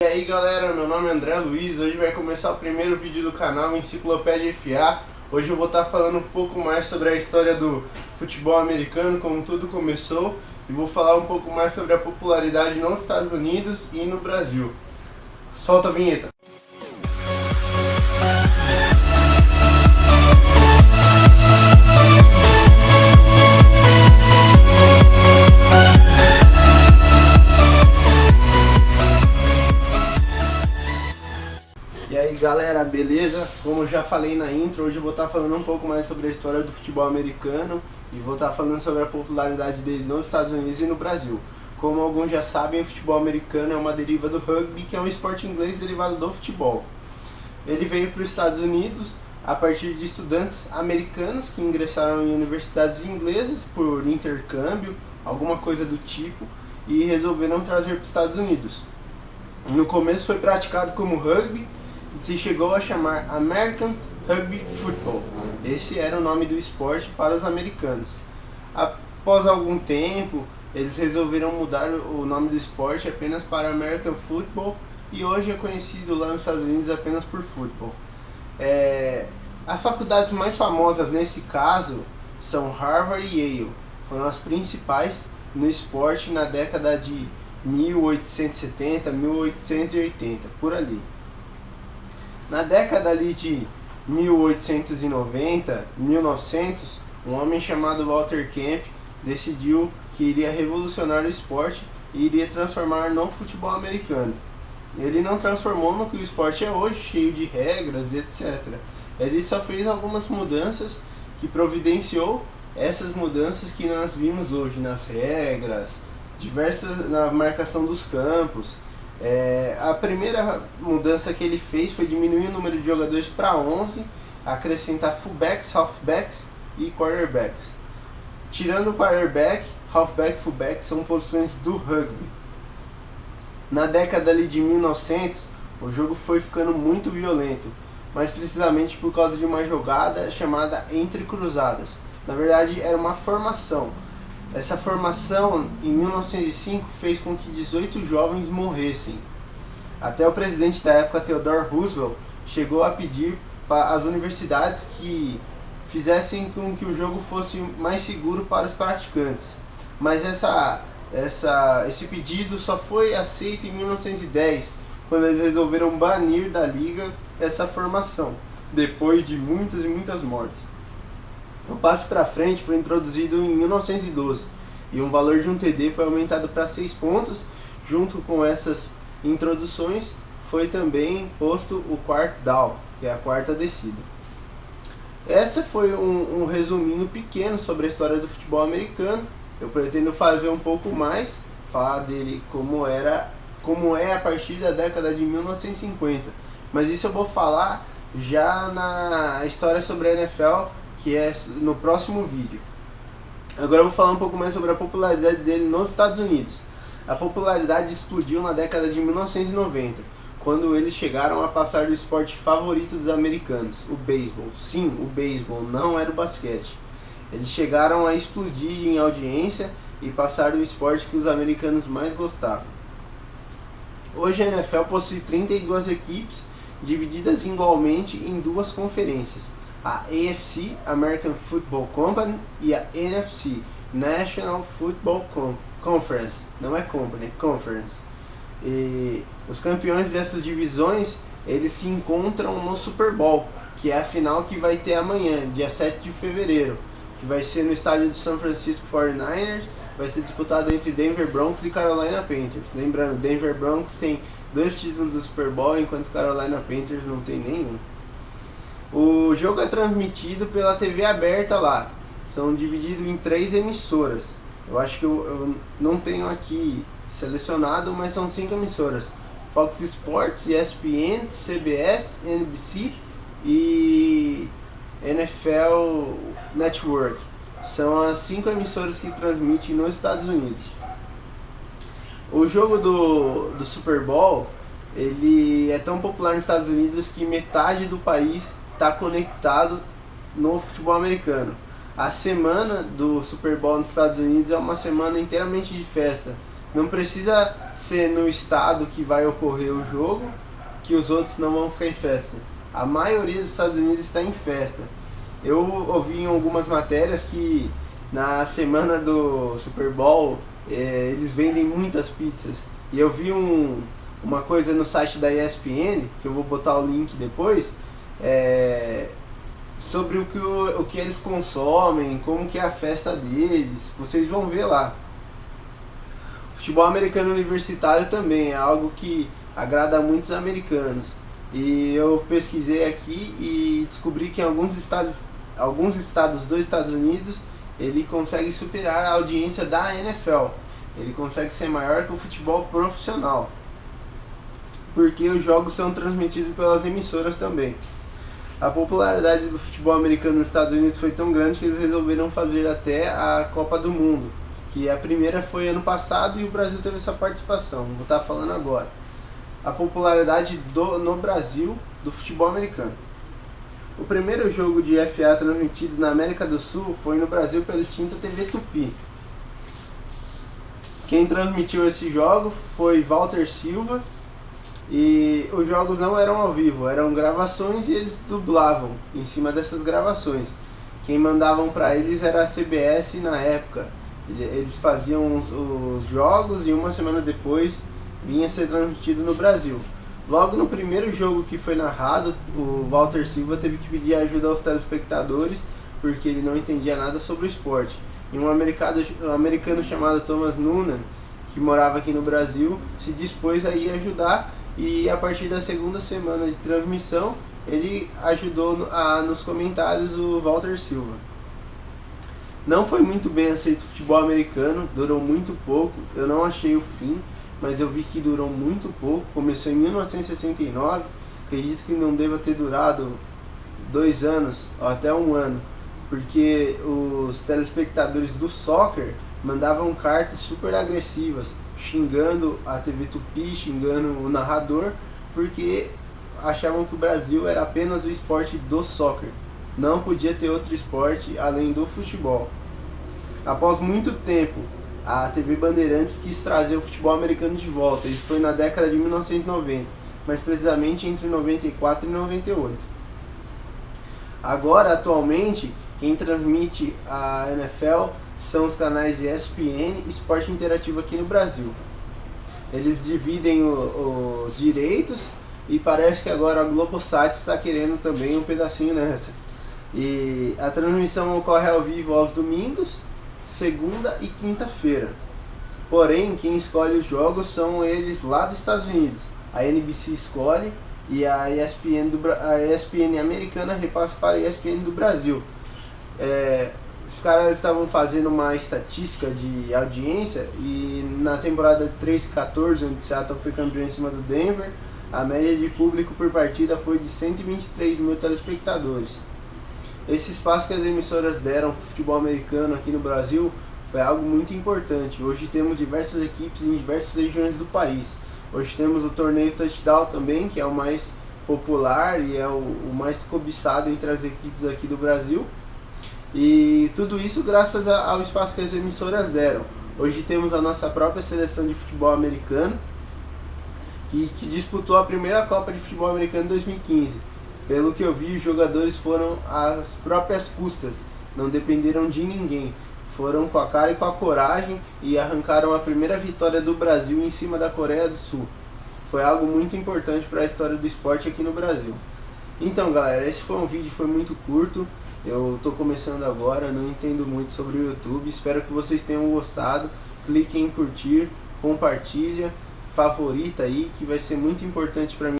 E aí galera, meu nome é André Luiz, hoje vai começar o primeiro vídeo do canal Enciclopédia FA. Hoje eu vou estar falando um pouco mais sobre a história do futebol americano, como tudo começou, e vou falar um pouco mais sobre a popularidade nos Estados Unidos e no Brasil. Solta a vinheta! E aí galera, beleza? Como eu já falei na intro, hoje eu vou estar falando um pouco mais sobre a história do futebol americano e vou estar falando sobre a popularidade dele nos Estados Unidos e no Brasil. Como alguns já sabem, o futebol americano é uma deriva do rugby, que é um esporte inglês derivado do futebol. Ele veio para os Estados Unidos a partir de estudantes americanos que ingressaram em universidades inglesas por intercâmbio, alguma coisa do tipo, e resolveram trazer para os Estados Unidos. No começo foi praticado como rugby, e se chegou a chamar American Rugby Football. Esse era o nome do esporte para os americanos. Após algum tempo, eles resolveram mudar o nome do esporte apenas para American Football e hoje é conhecido lá nos Estados Unidos apenas por futebol. As faculdades mais famosas nesse caso são Harvard e Yale. Foram as principais no esporte na década de 1870, 1880, por ali. Na década ali de 1890, 1900, um homem chamado Walter Camp decidiu que iria revolucionar o esporte e iria transformar no futebol americano. Ele não transformou no que o esporte é hoje, cheio de regras e etc. Ele só fez algumas mudanças que providenciou essas mudanças que nós vimos hoje nas regras, diversas na marcação dos campos. A primeira mudança que ele fez foi diminuir o número de jogadores para 11, acrescentar fullbacks, halfbacks e quarterbacks. Tirando o quarterback, halfback e fullback são posições do rugby. Na década ali de 1900, o jogo foi ficando muito violento, mais precisamente por causa de uma jogada chamada entre cruzadas. Na verdade, era uma formação. Essa formação, em 1905, fez com que 18 jovens morressem. Até o presidente da época, Theodore Roosevelt, chegou a pedir para as universidades que fizessem com que o jogo fosse mais seguro para os praticantes. Mas esse pedido só foi aceito em 1910, quando eles resolveram banir da liga essa formação, depois de muitas e muitas mortes. O passe para frente foi introduzido em 1912 e o valor de um TD foi aumentado para 6 pontos. Junto com essas introduções foi também posto o quarto down, que é a quarta descida. Essa foi um resuminho pequeno sobre a história do futebol americano. Eu pretendo fazer um pouco mais, falar dele como é a partir da década de 1950. Mas isso eu vou falar já na história sobre a NFL, que é no próximo vídeo. Agora eu vou falar um pouco mais sobre a popularidade dele nos Estados Unidos. A popularidade explodiu na década de 1990, quando eles chegaram a passar do esporte favorito dos americanos, o beisebol. Sim, o beisebol, não era o basquete. Eles chegaram a explodir em audiência e passaram o esporte que os americanos mais gostavam. Hoje a NFL possui 32 equipes, divididas igualmente em duas conferências: a AFC, American Football Company, e a NFC, National Football Conference. Não é Company, é Conference. E os campeões dessas divisões, eles se encontram no Super Bowl, que é a final que vai ter amanhã, dia 7 de fevereiro, que vai ser no estádio do San Francisco 49ers, vai ser disputado entre Denver Broncos e Carolina Panthers. Lembrando, Denver Broncos tem 2 títulos do Super Bowl, enquanto Carolina Panthers não tem nenhum. O jogo é transmitido pela TV aberta lá. São divididos em 3 emissoras. Eu acho que eu não tenho aqui selecionado, mas são 5 emissoras: Fox Sports, ESPN, CBS, NBC e NFL Network. São as 5 emissoras que transmitem nos Estados Unidos. O jogo do Super Bowl, ele é tão popular nos Estados Unidos que metade do país está conectado no futebol americano. A semana do Super Bowl nos Estados Unidos é uma semana inteiramente de festa. Não precisa ser no estado que vai ocorrer o jogo que os outros não vão ficar em festa. A maioria dos Estados Unidos está em festa. Eu ouvi em algumas matérias que na semana do Super Bowl eles vendem muitas pizzas. E eu vi uma coisa no site da ESPN, que eu vou botar o link depois, sobre o que eles consomem, como que é a festa deles. Vocês vão ver lá. O futebol americano universitário também é algo que agrada a muitos americanos. E eu pesquisei aqui e descobri que em alguns estados dos Estados Unidos ele consegue superar a audiência da NFL. Ele consegue ser maior que o futebol profissional, porque os jogos são transmitidos pelas emissoras também. A popularidade do futebol americano nos Estados Unidos foi tão grande que eles resolveram fazer até a Copa do Mundo, que a primeira foi ano passado e o Brasil teve essa participação. Vou estar falando agora. A popularidade no Brasil do futebol americano. O primeiro jogo de FA transmitido na América do Sul foi no Brasil pela extinta TV Tupi. Quem transmitiu esse jogo foi Walter Silva, e os jogos não eram ao vivo, eram gravações e eles dublavam em cima dessas gravações. Quem mandavam para eles era a CBS na época. Eles faziam os jogos e uma semana depois vinha ser transmitido no Brasil. Logo no primeiro jogo que foi narrado, o Walter Silva teve que pedir ajuda aos telespectadores porque ele não entendia nada sobre o esporte. E um americano chamado Thomas Noonan, que morava aqui no Brasil, se dispôs a ir ajudar, e a partir da segunda semana de transmissão ele ajudou nos comentários o Walter Silva. Não foi muito bem aceito o futebol americano, durou muito pouco. Eu não achei o fim, mas eu vi que durou muito pouco. Começou em 1969, acredito que não deva ter durado 2 anos ou até 1 ano, porque os telespectadores do soccer mandavam cartas super agressivas, xingando a TV Tupi, xingando o narrador, porque achavam que o Brasil era apenas o esporte do soccer, não podia ter outro esporte além do futebol. Após muito tempo, a TV Bandeirantes quis trazer o futebol americano de volta. Isso foi na década de 1990, mais precisamente entre 94 e 98. Agora, atualmente, quem transmite a NFL são os canais ESPN e Esporte Interativo aqui no Brasil. Eles dividem os direitos e parece que agora a Globosat está querendo também um pedacinho nessa. E a transmissão ocorre ao vivo aos domingos, segunda e quinta-feira. Porém, quem escolhe os jogos são eles lá dos Estados Unidos. A NBC escolhe e a ESPN americana repassa para a ESPN do Brasil. Os caras estavam fazendo uma estatística de audiência e na temporada 13-14, onde Seattle foi campeão em cima do Denver, a média de público por partida foi de 123 mil telespectadores. Esse espaço que as emissoras deram para o futebol americano aqui no Brasil foi algo muito importante. Hoje temos diversas equipes em diversas regiões do país. Hoje temos o torneio Touchdown também, que é o mais popular e é o mais cobiçado entre as equipes aqui do Brasil. E tudo isso graças ao espaço que as emissoras deram. Hoje temos a nossa própria seleção de futebol americano, que disputou a primeira Copa de Futebol Americano em 2015. Pelo que eu vi, os jogadores foram às próprias custas, não dependeram de ninguém. Foram com a cara e com a coragem e arrancaram a primeira vitória do Brasil em cima da Coreia do Sul. Foi algo muito importante para a história do esporte aqui no Brasil. Então galera, esse foi um vídeo, foi muito curto. Eu estou começando agora, não entendo muito sobre o YouTube. Espero que vocês tenham gostado. Clique em curtir, compartilha, favorita aí, que vai ser muito importante para mim.